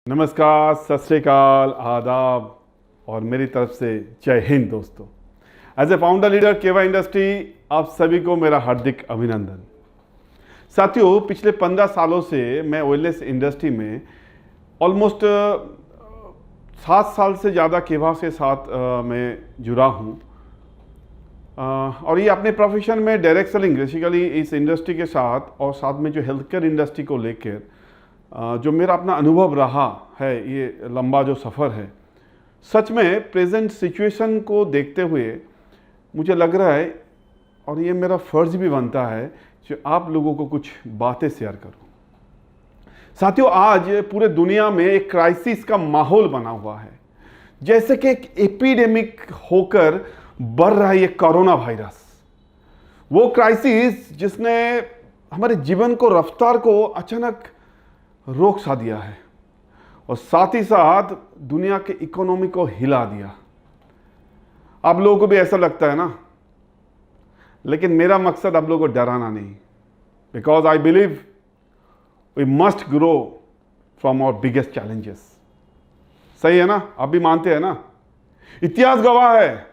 नमस्कार, सत श्री अकाल, आदाब और मेरी तरफ से जय हिंद दोस्तों। एज ए फाउंडर लीडर केवा इंडस्ट्री आप सभी को मेरा हार्दिक अभिनंदन। साथियों, पिछले 15 सालों से मैं ओएलएस इंडस्ट्री में ऑलमोस्ट 7 साल से ज़्यादा केवा के साथ मैं जुड़ा हूँ और ये अपने प्रोफेशन में डायरेक्ट सेलिंग बेसिकली इस इंडस्ट्री के साथ और साथ में जो हेल्थ केयर इंडस्ट्री को लेकर जो मेरा अपना अनुभव रहा है, ये लंबा जो सफ़र है, सच में प्रेजेंट सिचुएशन को देखते हुए मुझे लग रहा है और ये मेरा फ़र्ज़ भी बनता है कि आप लोगों को कुछ बातें शेयर करूं। साथियों, आज पूरे दुनिया में एक क्राइसिस का माहौल बना हुआ है, जैसे कि एक एपिडेमिक होकर बढ़ रहा है ये कोरोना वायरस। वो क्राइसिस जिसने हमारे जीवन को, रफ्तार को अचानक रोक सा दिया है और साथ ही साथ दुनिया के इकोनॉमी को हिला दिया। आप लोगों को भी ऐसा लगता है ना, लेकिन मेरा मकसद आप लोगों को डराना नहीं, because I believe we must grow from our biggest challenges. सही है ना? आप भी मानते हैं ना? इतिहास गवाह है,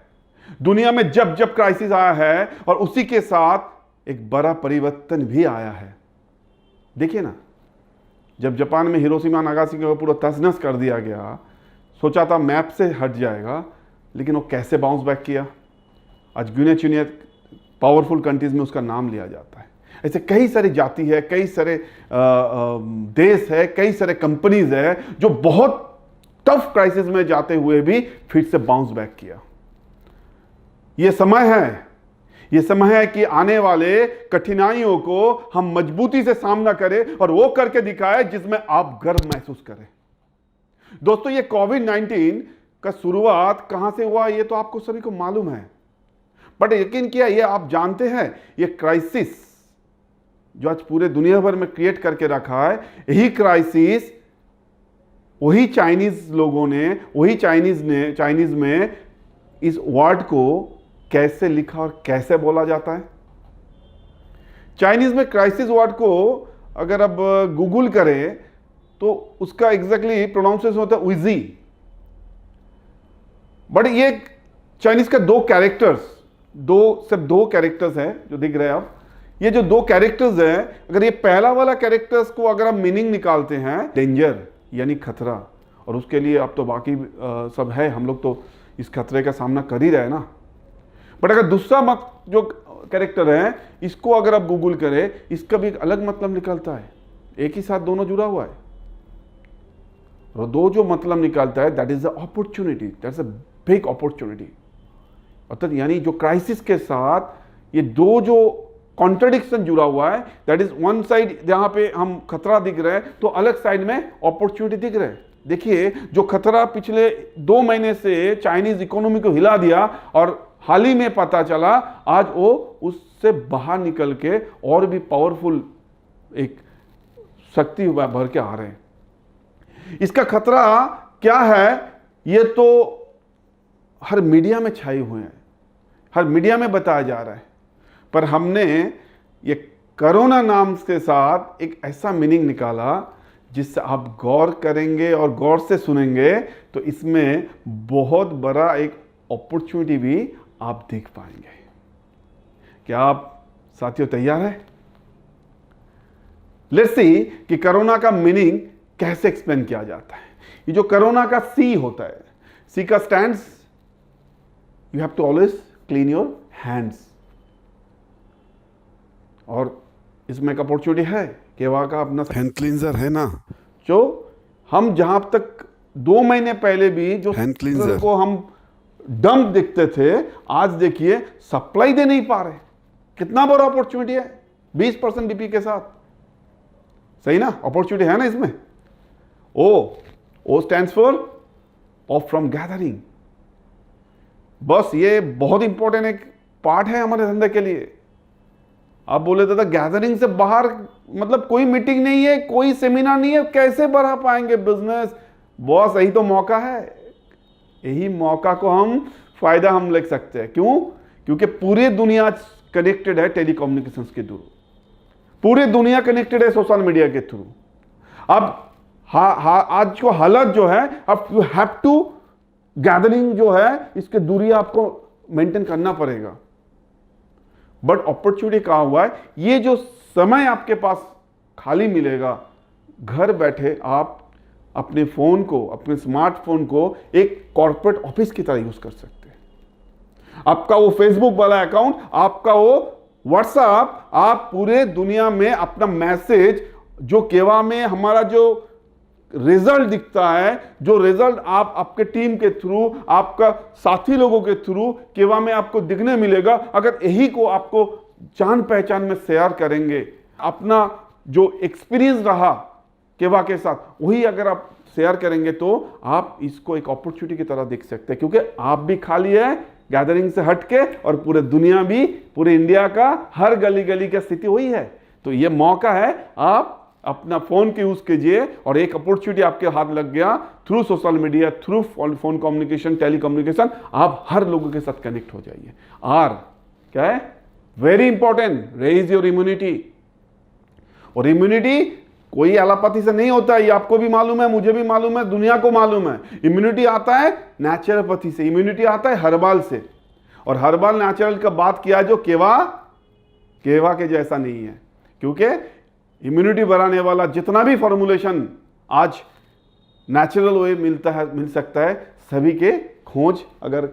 दुनिया में जब जब क्राइसिस आया है और उसी के साथ एक बड़ा परिवर्तन भी आया है। देखिए ना, जब जापान में हिरोशिमा नागासाकी को पूरा तहस-नहस कर दिया गया, सोचा था मैप से हट जाएगा, लेकिन वो कैसे बाउंस बैक किया। आज गिने चुने पावरफुल कंट्रीज में उसका नाम लिया जाता है। ऐसे कई सारी जाति है, कई सारे देश है, कई सारे कंपनीज है जो बहुत टफ क्राइसिस में जाते हुए भी फिर से बाउंस बैक किया। ये समय है कि आने वाले कठिनाइयों को हम मजबूती से सामना करें और वो करके दिखाएं जिसमें आप गर्व महसूस करें। दोस्तों, ये कोविड-19 का शुरुआत कहां से हुआ ये तो आपको सभी को मालूम है, बट यकीन किया ये आप जानते हैं, ये क्राइसिस जो आज पूरे दुनिया भर में क्रिएट करके रखा है, यही क्राइसिस वही चाइनीज लोगों ने, वही चाइनीज में इस वर्ड को कैसे लिखा और कैसे बोला जाता है। चाइनीज में क्राइसिस वर्ड को अगर आप गूगल करें तो उसका एग्जैक्टली प्रोनाउंसिएशन होता है उइजी। बट ये चाइनीज का सिर्फ दो कैरेक्टर्स हैं जो दिख रहे हैं आप। ये जो 2 कैरेक्टर्स हैं, अगर ये पहला वाला कैरेक्टर्स को अगर आप मीनिंग निकालते हैं, डेंजर यानी खतरा, और उसके लिए अब तो बाकी सब है, हम लोग तो इस खतरे का सामना कर ही रहे हैं ना। बट अगर दूसरा जो कैरेक्टर है, इसको अगर आप गूगल करें, इसका भी एक अलग मतलब निकलता है। एक ही साथ दोनों जुड़ा हुआ है और दो जो मतलब निकालता है, that is a opportunity, that's a big opportunity. अर्थात यानी जो क्राइसिस के साथ ये 2 जो कॉन्ट्रडिक्शन जुड़ा हुआ है, दैट इज वन साइड जहां पे हम खतरा दिख रहे हैं तो अलग साइड में अपॉर्चुनिटी दिख रहे हैं। देखिए, जो खतरा पिछले 2 महीने से चाइनीज इकोनॉमी को हिला दिया और हाल ही में पता चला, आज वो उससे बाहर निकल के और भी पावरफुल एक शक्ति भर के आ रहे हैं। इसका खतरा क्या है ये तो हर मीडिया में छाए हुए हैं, हर मीडिया में बताया जा रहा है, पर हमने ये कोरोना नाम के साथ एक ऐसा मीनिंग निकाला जिससे आप गौर करेंगे और गौर से सुनेंगे तो इसमें बहुत बड़ा एक अपॉर्चुनिटी भी आप देख पाएंगे। क्या आप साथियों तैयार हैं? लेट्स सी कि कोरोना का मीनिंग कैसे एक्सप्लेन किया जाता है। ये जो कोरोना का सी होता है, सी का stands you have to always clean your hands, और इसमें एक अपॉर्चुनिटी है कि वहां का अपना हैंड क्लींजर है ना, जो हम जहां तक 2 महीने पहले भी जो हैंड क्लींजर को हम डंप दिखते थे, आज देखिए सप्लाई दे नहीं पा रहे। कितना बड़ा अपॉर्चुनिटी है 20% बीपी के साथ। सही ना? अपॉर्चुनिटी है ना इसमें। O stands for of from gathering. बस ये बहुत इंपॉर्टेंट एक पार्ट है हमारे धंधे के लिए। आप बोले थे गैदरिंग से बाहर मतलब कोई मीटिंग नहीं है, कोई सेमिनार नहीं है, कैसे बढ़ा पाएंगे बिजनेस? बॉस, यही तो मौका है। यही मौका को फायदा हम ले सकते हैं। क्यों? क्योंकि पूरी दुनिया कनेक्टेड है टेलीकम्युनिकेशंस के थ्रू, पूरी दुनिया कनेक्टेड है सोशल मीडिया के थ्रू। अब आज को हालत जो है, अब यू हैव टू गैदरिंग जो है इसके दूरी आपको मेंटेन करना पड़ेगा। बट अपॉर्चुनिटी कहा हुआ है, ये जो समय आपके पास खाली मिलेगा, घर बैठे आप अपने फोन को, अपने स्मार्टफोन को एक कॉर्पोरेट ऑफिस की तरह यूज कर सकते हैं। आपका वो फेसबुक वाला अकाउंट, आपका वो व्हाट्सएप, आप पूरे दुनिया में अपना मैसेज, जो केवा में हमारा जो रिजल्ट दिखता है, जो रिजल्ट आप आपके टीम के थ्रू, आपका साथी लोगों के थ्रू केवा में आपको दिखने मिलेगा, अगर यही को आपको जान पहचान में शेयर करेंगे, अपना जो एक्सपीरियंस रहा केवा के साथ वही अगर आप शेयर करेंगे, तो आप इसको एक अपॉर्चुनिटी की तरह देख सकते हैं, क्योंकि आप भी खाली है गैदरिंग से हटके, और पूरे दुनिया भी, पूरे इंडिया का हर गली गली का स्थिति वही है। तो ये मौका है, आप अपना फोन के यूज कीजिए, और एक अपॉर्चुनिटी आपके हाथ लग गया through social media, through phone communication, telecommunication, आप हर लोगों के साथ कनेक्ट हो जाइए। और क्या है very important, raise your immunity. और इम्यूनिटी कोई एलोपैथी से नहीं होता है, ये आपको भी मालूम है, मुझे भी मालूम है, दुनिया को मालूम है। इम्यूनिटी आता है नेचुरोपैथी से, इम्यूनिटी आता है हर्बल से, और हर्बल नेचुरल का बात किया जो केवा के जैसा नहीं है, क्योंकि इम्यूनिटी बढ़ाने वाला जितना भी फॉर्मुलेशन आज नेचुरल वे मिल सकता है, सभी के खोज अगर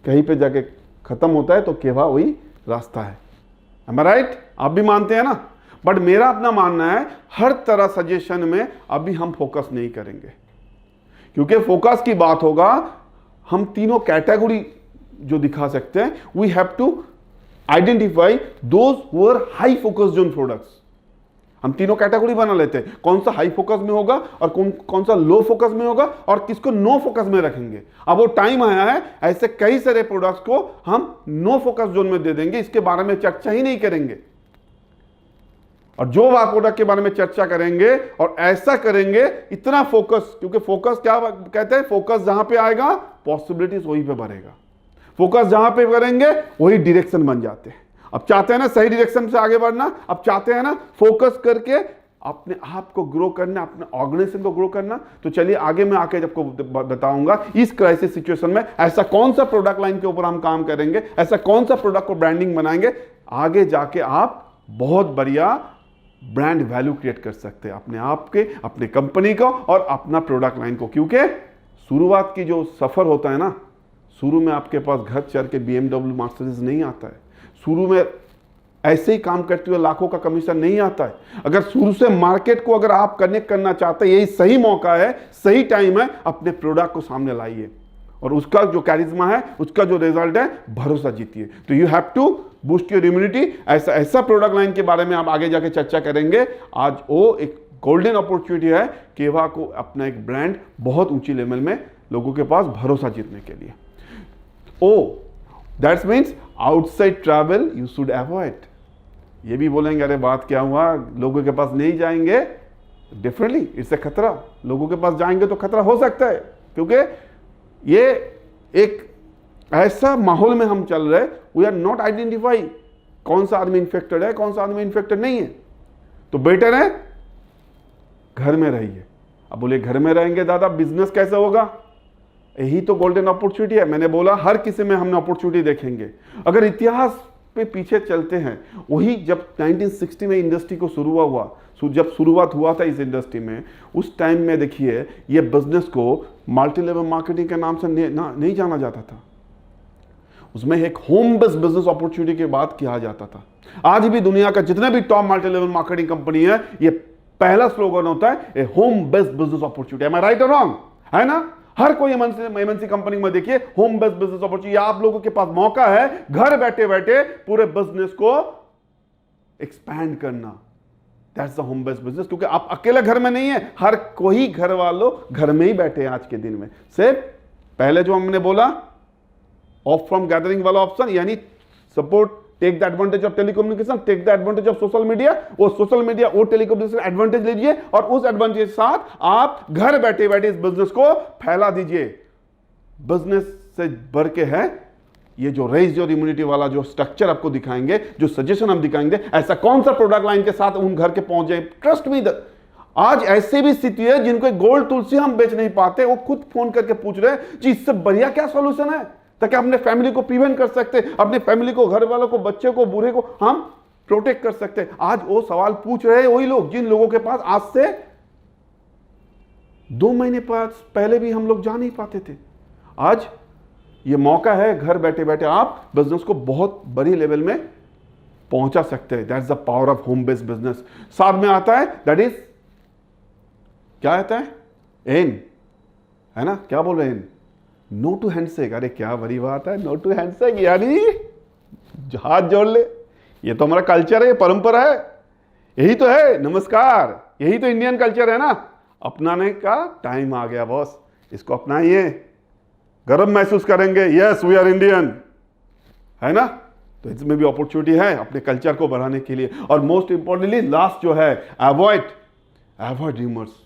कहीं पे जाके खत्म होता है तो केवा वही रास्ता है। Am I right? आप भी मानते हैं ना? बट मेरा अपना मानना है, हर तरह सजेशन में अभी हम फोकस नहीं करेंगे, क्योंकि फोकस की बात होगा, हम तीनों कैटेगरी जो दिखा सकते हैं, we have to identify those who are high focus zone products. हम तीनों कैटेगरी बना लेते हैं, कौन सा हाई फोकस में होगा और कौन सा लो फोकस में होगा, और किसको नो फोकस में रखेंगे। अब वो टाइम आया है, ऐसे कई सारे प्रोडक्ट्स को हम नो फोकस जोन में दे देंगे, इसके बारे में चर्चा ही नहीं करेंगे। और जो आप प्रोडक्ट के बारे में चर्चा करेंगे और ऐसा करेंगे, इतना फोकस, क्योंकि फोकस क्या कहते हैं, फोकस जहां पे आएगा पॉसिबिलिटीज वहीं पे बढ़ेगा, फोकस जहां पे करेंगे वही डायरेक्शन बन जाते हैं। अब चाहते हैं ना सही डायरेक्शन से आगे बढ़ना, अब चाहते हैं ना फोकस करके अपने आप को ग्रो करना, अपने ऑर्गेनाइजेशन को ग्रो करना। तो चलिए आगे मैं आके आपको बताऊंगा इस क्राइसिस सिचुएशन में ऐसा कौन सा प्रोडक्ट लाइन के ऊपर हम काम करेंगे, ऐसा कौन सा प्रोडक्ट को ब्रांडिंग बनाएंगे, आगे जाके आप बहुत बढ़िया ब्रांड वैल्यू क्रिएट कर सकते हैं अपने आप के, अपने कंपनी को और अपना प्रोडक्ट लाइन को। क्योंकि शुरुआत की जो सफर होता है ना, शुरू में आपके पास घर चढ़ के BMW मर्सिडीज नहीं आता है, शुरू में ऐसे ही काम करते हुए लाखों का कमीशन नहीं आता है। अगर शुरू से मार्केट को अगर आप कनेक्ट करना चाहते हैं, यही सही मौका है, सही टाइम है, अपने प्रोडक्ट को सामने लाइए और उसका जो कैरिज्मा है, उसका जो रिजल्ट है, भरोसा जीतिए। तो you have to boost your immunity. ऐसा प्रोडक्ट लाइन के बारे में आप आगे जाके चर्चा करेंगे। आज वो एक गोल्डन अपॉर्चुनिटी है केवा को अपना एक ब्रांड बहुत ऊंची लेवल में लोगों के पास भरोसा जीतने के लिए। That's means outside travel you should avoid. ये भी बोलेंगे अरे बात क्या हुआ, लोगों के पास नहीं जाएंगे, डेफिनेटली इट्स ए खतरा। लोगों के पास जाएंगे तो खतरा हो सकता है, क्योंकि ये एक ऐसा माहौल में हम चल रहे, वी आर नॉट आइडेंटिफाई कौन सा आदमी इन्फेक्टेड है, कौन सा आदमी इन्फेक्टेड नहीं है। तो बेटर है घर में रहिए। अब बोले घर में रहेंगे दादा बिजनेस कैसे होगा, यही तो गोल्डन अपॉर्चुनिटी है। मैंने बोला हर किसी में हम अपॉर्चुनिटी देखेंगे। अगर इतिहास पे पीछे चलते हैं, वही जब 1960 में इंडस्ट्री को जब शुरुआत हुआ था इस इंडस्ट्री में, उस टाइम में देखिए ये बिजनेस को मल्टी लेवल मार्केटिंग के नाम से नहीं जाना जाता था। उसमें एक होम बेस्ड बिजनेस अपॉर्चुनिटी की बात किया जाता था। आज भी दुनिया का जितने भी top multi level marketing company है, ये पहला स्लोगन होता है a home based business opportunity. Am I right और रॉन्ग? है ना? हर कोई एमएनसी कंपनी में देखिए होम बेस्ड बिजनेस अपॉर्चुनिटी। आप लोगों के पास मौका है घर बैठे बैठे पूरे बिजनेस को एक्सपैंड करना। That's the home based business. क्योंकि आप अकेले घर में नहीं है, हर कोई घर वालों घर में ही बैठे हैं आज के दिन में। सिर्फ पहले जो हमने बोला ऑफ फ्रॉम गैदरिंग वाला ऑप्शन, यानी support take the advantage of telecommunication, take the advantage of social media. वो सोशल मीडिया वो टेलीकम्युनिकेशन एडवांटेज लीजिए और उस एडवांटेज के साथ आप घर बैठे बैठे इस बिजनेस को फैला दीजिए। बिजनेस से बढ़ के है ये जो रेज योर इम्यूनिटी वाला जो स्ट्रक्चर आपको दिखाएंगे, जो सजेशन हम दिखाएंगे, ऐसा कौन सा प्रोडक्ट लाइन के साथ उन घर के पहुंच जाए। ट्रस्ट मी, आज ऐसी भी स्थिति है जिनको गोल्ड तुलसी हम बेच नहीं पाते, वो खुद फोन करके पूछ रहे हैं जी इससे बढ़िया क्या सॉल्यूशन है, ताकि अपने फैमिली को प्रिवेंट कर सकते, अपने फैमिली को, घर वालों को, बच्चे को, बूढ़े को हम प्रोटेक्ट कर सकते। आज वो सवाल पूछ रहे हैं वही लोग जिन लोगों के पास आज से 2 महीने पहले भी हम लोग जा नहीं पाते थे। आज ये मौका है, घर बैठे बैठे आप बिजनेस को बहुत बड़ी लेवल में पहुंचा सकते हैं। That's the power of home based business. साथ में आता है दैट इज, क्या आता है, एन, है ना, क्या बोल रहे हैं, नो टू हैंडशेक। अरे क्या बड़ी बात है, नो टू हैंडशेक, यानी हाथ जोड़ ले। ये तो हमारा कल्चर है, परंपरा है, यही तो है, नमस्कार, यही तो इंडियन कल्चर है ना। अपनाने का टाइम आ गया बॉस, इसको अपनाइए, गर्व महसूस करेंगे, यस वी आर इंडियन, है ना। तो इसमें भी अपॉर्चुनिटी है अपने कल्चर को बढ़ाने के लिए। और मोस्ट इंपॉर्टेंटली लास्ट जो है, अवॉइड र्यूमर्स।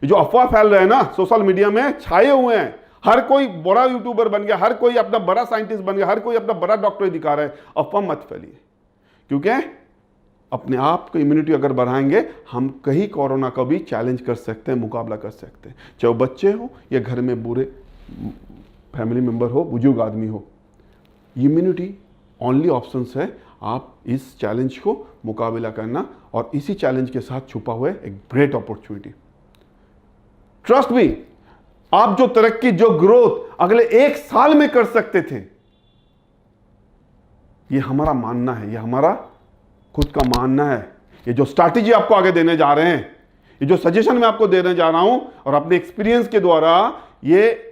ये जो अफवाह फैल रहे हैं ना सोशल मीडिया में, छाए हुए हैं, हर कोई बड़ा यूट्यूबर बन गया, हर कोई अपना बड़ा साइंटिस्ट बन गया, हर कोई अपना बड़ा डॉक्टर दिखा रहा है। अफवाह मत फैलिए, क्योंकि अपने आप को इम्यूनिटी अगर बढ़ाएंगे, हम कहीं कोरोना का भी चैलेंज कर सकते हैं, मुकाबला कर सकते हैं, चाहे वो बच्चे हो या घर में बूढ़े फैमिली मेंबर हो, बुजुर्ग आदमी हो। इम्यूनिटी ओनली ऑप्शंस है आप इस चैलेंज को मुकाबला करना, और इसी चैलेंज के साथ छुपा हुआ है एक ग्रेट अपॉर्चुनिटी। ट्रस्ट मी, आप जो तरक्की, जो ग्रोथ अगले 1 साल में कर सकते थे, ये हमारा मानना है, ये हमारा खुद का मानना है। ये जो स्ट्रैटेजी आपको आगे देने जा रहे हैं, ये जो सजेशन मैं आपको देने जा रहा हूं, और अपने एक्सपीरियंस के द्वारा ये,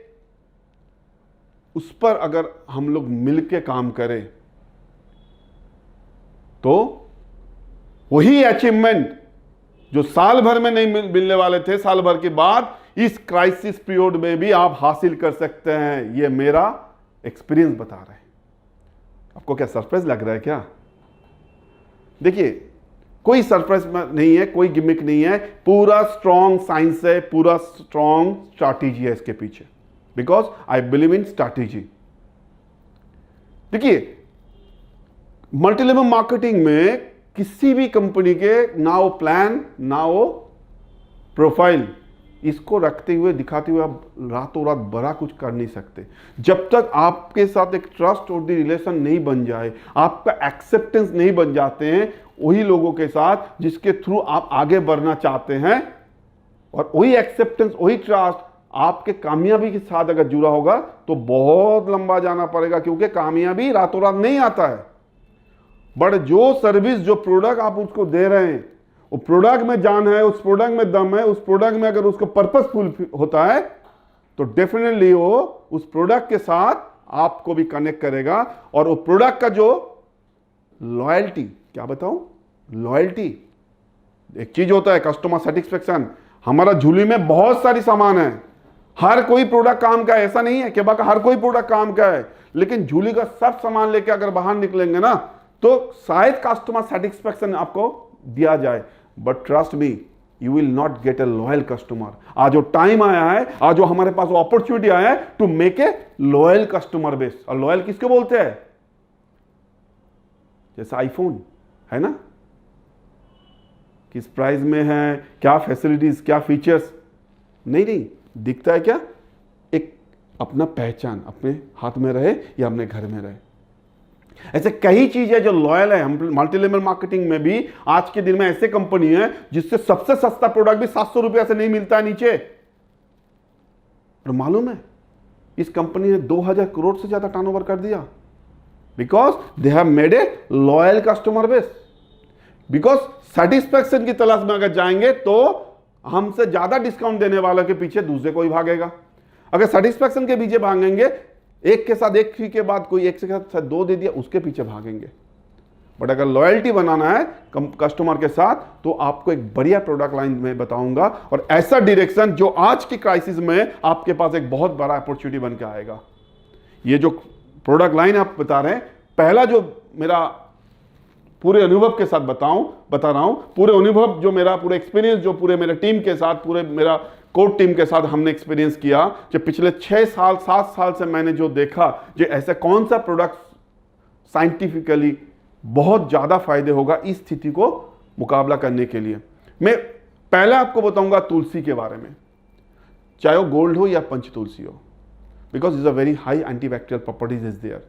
उस पर अगर हम लोग मिलके काम करें तो वही अचीवमेंट जो साल भर में नहीं मिलने वाले थे, साल भर के बाद इस क्राइसिस पीरियड में भी आप हासिल कर सकते हैं। ये मेरा एक्सपीरियंस बता रहा है। आपको क्या सरप्राइज लग रहा है क्या? देखिए, कोई सरप्राइज नहीं है, कोई गिमिक नहीं है, पूरा स्ट्रॉन्ग साइंस है, पूरा स्ट्रॉन्ग स्ट्रैटेजी है इसके पीछे, because I believe in strategy. देखिए, मल्टीलेवल मार्केटिंग में किसी भी कंपनी के ना वो प्लान, ना वो प्रोफाइल, इसको रखते हुए, दिखाते हुए आप रातों रात बड़ा कुछ कर नहीं सकते। जब तक आपके साथ एक ट्रस्ट और दी रिलेशन नहीं बन जाए, आपका एक्सेप्टेंस नहीं बन जाते हैं वही लोगों के साथ जिसके थ्रू आप आगे बढ़ना चाहते हैं, और वही एक्सेप्टेंस, वही ट्रस्ट आपके कामयाबी के साथ अगर जुड़ा होगा तो बहुत लंबा जाना पड़ेगा, क्योंकि कामयाबी रातों रात नहीं आता है। बट जो सर्विस, जो प्रोडक्ट आप उसको दे रहे हैं, वो प्रोडक्ट में जान है, उस प्रोडक्ट में दम है, उस प्रोडक्ट में अगर उसको पर्पसफुल होता है तो डेफिनेटली वो उस प्रोडक्ट के साथ आपको भी कनेक्ट करेगा। और वो प्रोडक्ट का जो लॉयल्टी, क्या बताऊं, लॉयल्टी एक चीज होता है, कस्टमर सेटिस्फेक्शन। हमारा झोली में बहुत सारी सामान है, हर कोई प्रोडक्ट काम का है, ऐसा नहीं है कि बाकी हर कोई प्रोडक्ट काम का है, लेकिन झोली का सब सामान लेके अगर बाहर निकलेंगे ना तो शायद कस्टमर सेटिस्फेक्शन आपको दिया जाए, but trust me, you will not get a loyal customer. आज जो टाइम आया है, आज जो हमारे पास अपॉर्चुनिटी आया है to make a loyal customer base. और लॉयल किसको बोलते हैं? जैसे आईफोन है ना, किस प्राइस में है, क्या फैसिलिटीज, क्या फीचर्स, नहीं दिखता है क्या, एक अपना पहचान अपने हाथ में रहे या अपने घर में रहे। ऐसे कई चीजें जो लॉयल है। हम मल्टीलेवल मार्केटिंग में भी आज के दिन में ऐसे कंपनी है जिससे सबसे सस्ता प्रोडक्ट भी 700 रुपया से नहीं मिलता है नीचे। और मालूम है, इस कंपनी ने 2000 करोड़ से ज्यादा टर्नओवर कर दिया, because they have made a loyal customer base. Because satisfaction की तलाश में अगर जाएंगे तो हमसे ज्यादा डिस्काउंट देने वालों के पीछे दूसरे कोई भागेगा। अगर सेटिस्फैक्शन के पीछे भागेंगे, एक के साथ एक फ्री के बाद कोई एक के साथ 2 दे दिया, उसके पीछे भागेंगे। बट अगर लॉयल्टी बनाना है कस्टमर के साथ, तो आपको एक बढ़िया प्रोडक्ट लाइन में बताऊंगा, और ऐसा डायरेक्शन जो आज की क्राइसिस में आपके पास एक बहुत बड़ा अपॉर्चुनिटी बन के आएगा। ये जो प्रोडक्ट लाइन आप बता रहे हैं, पहला जो मेरा पूरे अनुभव के साथ बता रहा हूं, पूरे अनुभव जो मेरा पूरे एक्सपीरियंस, जो पूरे मेरे टीम के साथ, पूरे मेरा कोर टीम के साथ हमने एक्सपीरियंस किया, जो पिछले 6 साल 7 साल से मैंने जो देखा, जो ऐसा कौन सा प्रोडक्ट साइंटिफिकली बहुत ज्यादा फायदे होगा इस स्थिति को मुकाबला करने के लिए। मैं पहले आपको बताऊंगा तुलसी के बारे में, चाहे वो गोल्ड हो या पंच तुलसी हो, because is a very high antibacterial properties is there.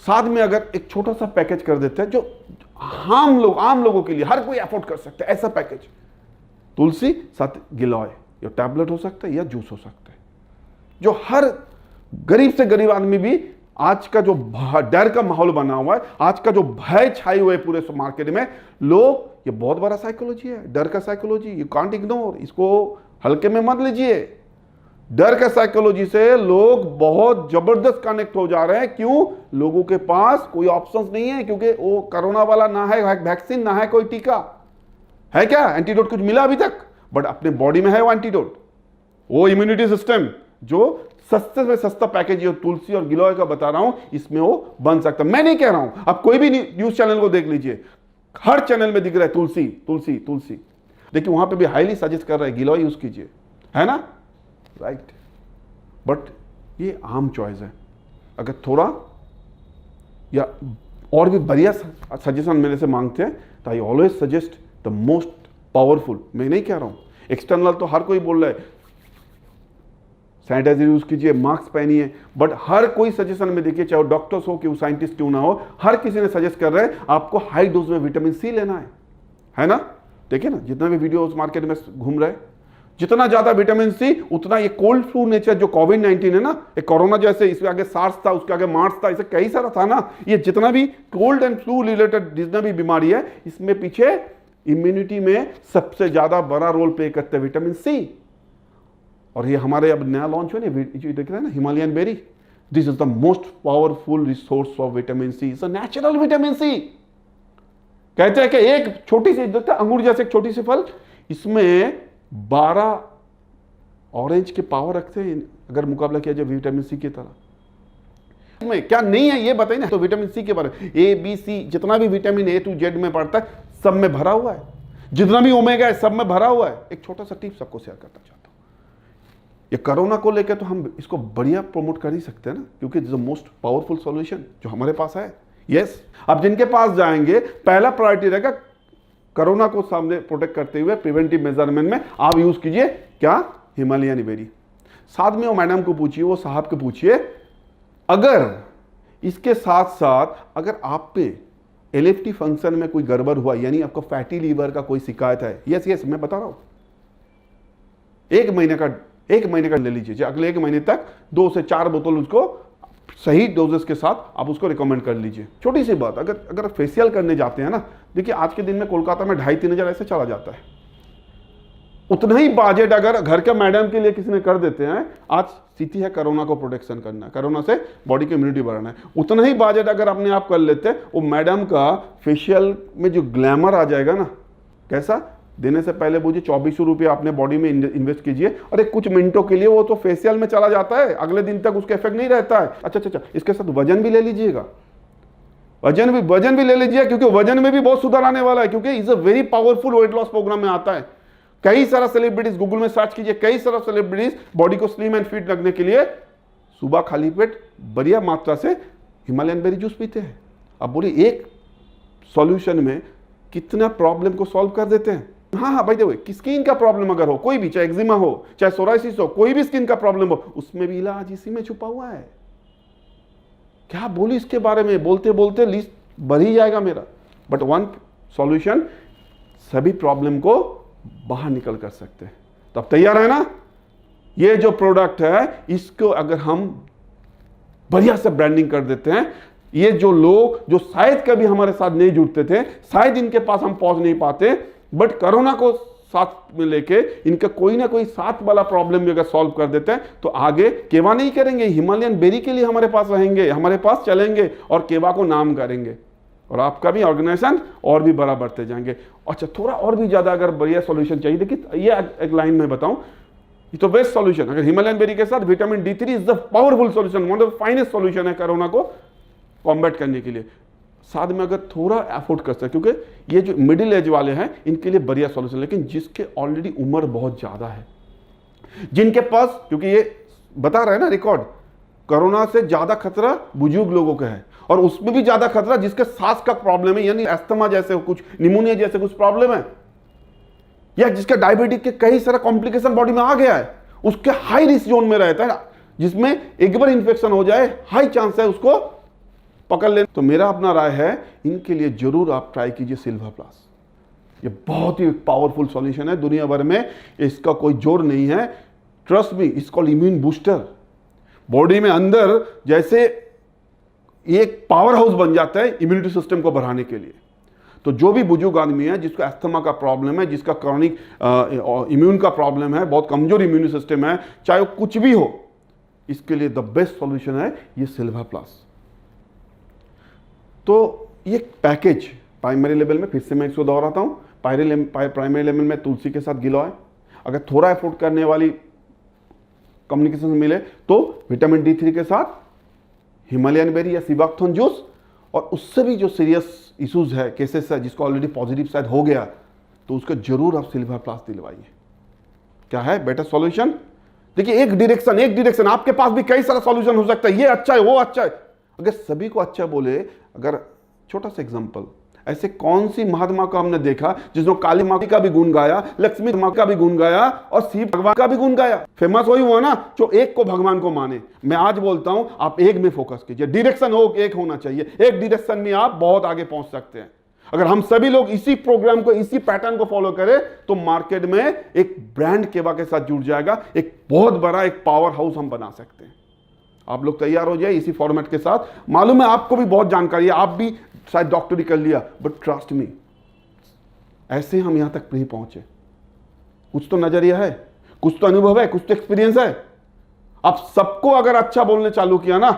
साथ में अगर एक छोटा सा पैकेज कर देते हैं जो आम लोगों के लिए हर कोई अफोर्ड कर सकता है, ऐसा पैकेज, तुलसी साथ गिलोय, या टैबलेट हो सकता है या जूस हो सकता है, जो हर गरीब से गरीब आदमी भी, आज का जो डर का माहौल बना हुआ है, आज का जो भय छाई हुए पूरे मार्केट में, लोग, ये बहुत बड़ा साइकोलॉजी है, डर का साइकोलॉजी, यू कांट इग्नोर, इसको हल्के में मत लीजिए। डर का साइकोलॉजी से लोग बहुत जबरदस्त कनेक्ट हो जा रहे हैं। क्यों? लोगों के पास कोई ऑप्शंस नहीं है, क्योंकि वो कोरोना वाला ना है वैक्सीन, ना है कोई टीका, है क्या एंटीडोट कुछ मिला अभी तक, बट अपने बॉडी में है वो एंटीडोट, वो इम्यूनिटी सिस्टम जो सस्ते से सस्ता पैकेज जो तुलसी और गिलोय का बता रहा हूं, इसमें वो बन सकता। मैं नहीं कह रहा हूं, आप कोई भी न्यूज चैनल को देख लीजिए, हर चैनल में दिख रहा है तुलसी तुलसी तुलसी, देखिए वहां पे भी हाईली सजेस्ट कर रहा है गिलोय यूज कीजिए, है ना, राइट। बट ये आम चॉइस है। अगर थोड़ा या और भी बढ़िया सजेशन मेरे से मांगते हैं तो I always suggest the most powerful. मैं नहीं कह रहा हूं, एक्सटर्नल तो हर कोई बोल रहा है सैनिटाइजर यूज कीजिए, मास्क पहनिए, बट हर कोई सजेशन में देखिए, चाहे वो डॉक्टर्स हो कि वो साइंटिस्ट क्यों ना हो, हर किसी ने सजेस्ट कर रहे हैं आपको हाई डोज में विटामिन सी लेना है ना। देखिए ना, जितना भी वीडियो मार्केट में घूम रहे हैं, जितना ज्यादा विटामिन सी उतना ये कोल्ड फ्लू नेचर जो कोविड-19 है ना, एक कोरोना जैसे, इसके आगे सार्स था, उसके आगे मार्स था, इसे कई सारा था ना, ये जितना भी कोल्ड एंड फ्लू रिलेटेड जितना भी बीमारी है, इसमें पीछे इम्यूनिटी में सबसे ज्यादा बड़ा रोल प्ले करते हैं विटामिन सी। और ये हमारे अब नया लॉन्च हुआ ना, देख रहे हैं ना, Himalayan berry, this is the most powerful resource of vitamin C, it's a natural vitamin C. कहते हैं कि एक छोटी सी, देखते अंगूर जैसे एक छोटी सी फल, इसमें 12 ऑरेंज के पावर रखते हैं अगर मुकाबला किया जाए विटामिन सी की तरह। में क्या नहीं है ये बताइए ना, तो विटामिन सी के बारे में, ए बी सी जितना भी विटामिन ए टू जेड में पड़ता है सब में भरा हुआ है, जितना भी ओमेगा है सब में भरा हुआ है। एक छोटा सा टिप सबको शेयर करना चाहता हूं, ये कोरोना को लेकर तो हम इसको बढ़िया प्रमोट कर ही सकते हैं ना, क्योंकि it's the most powerful solution जो हमारे पास है। यस, आप जिनके पास जाएंगे पहला प्रायोरिटी रहेगा कोरोना को सामने प्रोटेक्ट करते हुए प्रिवेंटिव मेजरमेंट में आप यूज कीजिए क्या, हिमालयन बेरी। साथ में वो मैडम को पूछिए, वो साहब को पूछिए, अगर इसके साथ साथ अगर आप पे एलएफटी फंक्शन में कोई गड़बड़ हुआ, यानी आपको फैटी लीवर का कोई शिकायत है, यस मैं बता रहा हूं, एक महीने का ले लीजिए, अगले 1 महीने तक 2 से 4 बोतल उसको सही डोजेस के साथ आप उसको रिकमेंड कर लीजिए। छोटी सी बात, अगर फेशियल करने जाते हैं ना, देखिए आज के दिन में कोलकाता में 2,500-3 हज़ार ऐसे चला जाता है। उतना ही बजट अगर घर के मैडम के लिए किसी ने कर देते हैं, आज स्थिति है कोरोना को प्रोटेक्शन करना है, कोरोना से बॉडी की इम्यूनिटी बढ़ाना है, उतना ही बजट अगर अपने आप कर लेते हैं, वो मैडम का फेशियल में जो ग्लैमर आ जाएगा ना, कैसा, देने से पहले मुझे 2400 रुपया अपने बॉडी में इन्वेस्ट कीजिए, और एक कुछ मिनटों के लिए वो तो फेशियल में चला जाता है, अगले दिन तक उसका इफेक्ट नहीं रहता है। अच्छा, इसके साथ वजन भी ले लीजिएगा, वजन भी ले लीजिए, क्योंकि वजन में भी बहुत सुधार आने वाला है, क्योंकि is a very powerful weight loss program में आता है। कई सारा सेलिब्रिटीज, गूगल में सर्च कीजिए, कई सारा सेलिब्रिटीज बॉडी को स्लिम एंड फिट रखने के लिए सुबह खाली पेट बढ़िया मात्रा से हिमालयन बेरी जूस पीते हैं। अब बोलिए एक सॉल्यूशन में कितना प्रॉब्लम को सॉल्व कर देते हैं। हाँ भाई देखो, स्किन का प्रॉब्लम अगर हो कोई भी, चाहे एक्जिमा हो, चाहे सोराइसिस हो, कोई भी स्किन का प्रॉब्लम हो, उसमें भी इलाज इसी में छुपा हुआ है। क्या बोली इसके बारे में, बोलते बोलते लिस्ट बढ़ ही जाएगा मेरा, बट वन सॉल्यूशन सभी प्रॉब्लम को बाहर निकल कर सकते हैं। तो अब तैयार है ना, ये जो प्रोडक्ट है इसको अगर हम बढ़िया से ब्रांडिंग कर देते हैं, ये जो लोग जो शायद कभी हमारे साथ नहीं जुड़ते थे, शायद इनके पास हम पहुंच नहीं पाते, बट कोरोना को साथ में लेके इनका कोई ना कोई साथ वाला प्रॉब्लम भी अगर सॉल्व कर देते हैं, तो आगे केवा नहीं करेंगे, हिमालयन बेरी के लिए हमारे पास रहेंगे, हमारे पास चलेंगे और केवा को नाम करेंगे, और आपका भी ऑर्गेनाइजेशन और भी बड़ा बढ़ते जाएंगे। अच्छा, थोड़ा और भी ज्यादा अगर बढ़िया सॉल्यूशन चाहिए, देखिए ये एक लाइन में बताऊं, ये तो बेस्ट सॉल्यूशन, अगर हिमालयन बेरी के साथ vitamin D3 is the powerful solution, one of the finest solution है कोरोना को कॉम्बैट करने के लिए। साथ में अगर थोड़ा एफोर्ड कर सकते, क्योंकि ये जो मिडिल एज वाले हैं इनके लिए बढ़िया सॉल्यूशन, लेकिन जिसके ऑलरेडी उम्र बहुत ज्यादा है, जिनके पास, क्योंकि ये बता रहे हैं ना रिकॉर्ड, कोरोना से ज्यादा खतरा बुजुर्ग लोगों का है, और उसमें भी ज्यादा खतरा जिसके सांस का प्रॉब्लम है, यानी अस्थमा जैसे कुछ, निमोनिया जैसे कुछ प्रॉब्लम है, या जिसका डायबिटीज के कई सारा कॉम्प्लिकेशन बॉडी में आ गया है, उसके हाई रिस्क जोन में रहता है, जिसमें एक बार इंफेक्शन हो जाए हाई चांस है उसको पकड़ ले। तो मेरा अपना राय है इनके लिए जरूर आप ट्राई कीजिए सिल्वर प्लस। ये बहुत ही पावरफुल सॉल्यूशन है, दुनिया भर में इसका कोई जोर नहीं है। Trust me, it's called immune booster. Body में अंदर जैसे एक पावर हाउस बन जाता है इम्यूनिटी सिस्टम को बढ़ाने के लिए। तो जो भी बुजुर्ग आदमी है, जिसको अस्थमा का प्रॉब्लम है, जिसका क्रॉनिक इम्यून का प्रॉब्लम है, बहुत कमजोर इम्यून सिस्टम है, चाहे वो कुछ भी हो, इसके लिए द बेस्ट सॉल्यूशन है ये सिल्वर प्लस। तो ये पैकेज प्राइमरी लेवल में, फिर से मैं इसको दोहराता हूं, प्राइमरी लेवल में तुलसी के साथ गिलोय, अगर थोड़ा एफोर्ड करने वाली कम्युनिकेशन मिले तो विटामिन D3 के साथ हिमालयन बेरी या सिबाक्थोन जूस, और उससे भी जो सीरियस इश्यूज है, केसेस है, जिसको ऑलरेडी पॉजिटिव शायद हो गया, तो उसको जरूर आप सिल्वर प्लस दिलवाइए। क्या है बेटर सॉल्यूशन? देखिए, एक डायरेक्शन, आपके पास भी कई सारा सॉल्यूशन हो सकता है, ये अच्छा है, वो अच्छा है। अगर सभी को अच्छा बोले, अगर छोटा सा एग्जांपल, ऐसे कौन सी महात्मा को हमने देखा जिसने काली माँ का भी गुण गाया, लक्ष्मी माँ का भी गुण गाया और शिव भगवान का भी गुण गाया? फेमस वही हुआ ना जो एक को भगवान को माने। मैं आज बोलता हूं आप एक में फोकस कीजिए, डायरेक्शन हो एक होना चाहिए, एक डायरेक्शन में आप बहुत आगे पहुंच सकते हैं। अगर हम सभी लोग इसी प्रोग्राम को, इसी पैटर्न को फॉलो करें तो मार्केट में एक ब्रांड केवा के साथ जुड़ जाएगा, एक बहुत बड़ा एक पावर हाउस हम बना सकते हैं। आप लोग तैयार हो जाए इसी फॉर्मेट के साथ। मालूम है आपको भी बहुत जानकारी है, आप भी शायद डॉक्टरी कर लिया, बट ट्रस्ट मी, ऐसे हम यहां तक नहीं पहुंचे। कुछ तो नजरिया है, कुछ तो अनुभव है, कुछ तो एक्सपीरियंस है। आप सबको अगर अच्छा बोलने चालू किया ना,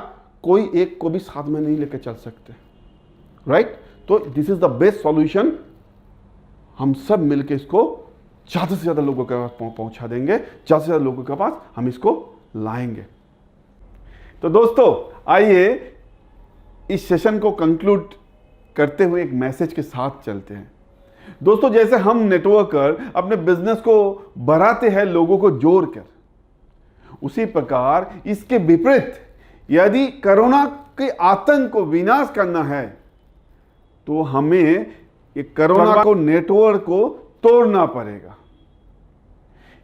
कोई एक को भी साथ में नहीं लेकर चल सकते, राइट? तो this is the best solution. हम सब मिलकर इसको ज्यादा से ज्यादा लोगों के पास पहुंचा देंगे, ज्यादा से ज्यादा लोगों के पास हम इसको लाएंगे। तो दोस्तों, आइए इस सेशन को कंक्लूड करते हुए एक मैसेज के साथ चलते हैं। दोस्तों, जैसे हम नेटवर्कर अपने बिजनेस को बढ़ाते हैं लोगों को जोड़कर, उसी प्रकार इसके विपरीत यदि कोरोना के आतंक को विनाश करना है तो हमें ये कोरोना को, नेटवर्क को तोड़ना पड़ेगा।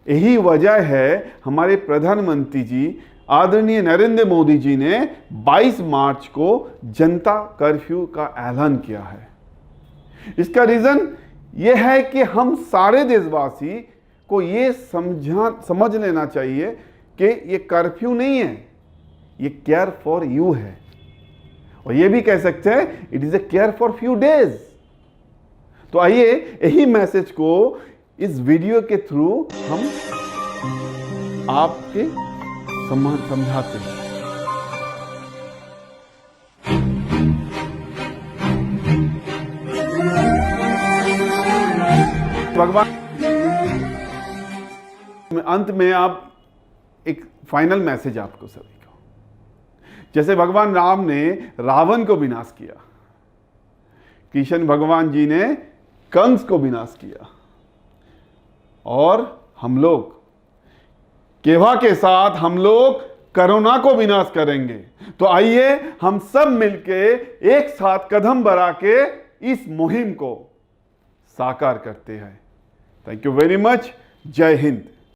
यही वजह है हमारे प्रधानमंत्री जी आदरणीय नरेंद्र मोदी जी ने 22 मार्च को जनता कर्फ्यू का ऐलान किया है। इसका रीजन यह है कि हम सारे देशवासी को ये समझ लेना चाहिए कि ये कर्फ्यू नहीं है, ये केयर फॉर यू है, और ये भी कह सकते हैं it is a care for few days. तो आइए यही मैसेज को इस वीडियो के थ्रू हम आपके समझाते हैं। भगवान अंत में आप एक फाइनल मैसेज आपको सभी को, जैसे भगवान राम ने रावण को विनाश किया, कृष्ण भगवान जी ने कंस को विनाश किया, और हम लोग केवा के साथ हम लोग कोरोना को विनाश करेंगे। तो आइए हम सब मिलके एक साथ कदम बढ़ा के इस मुहिम को साकार करते हैं। Thank you very much. जय हिंद।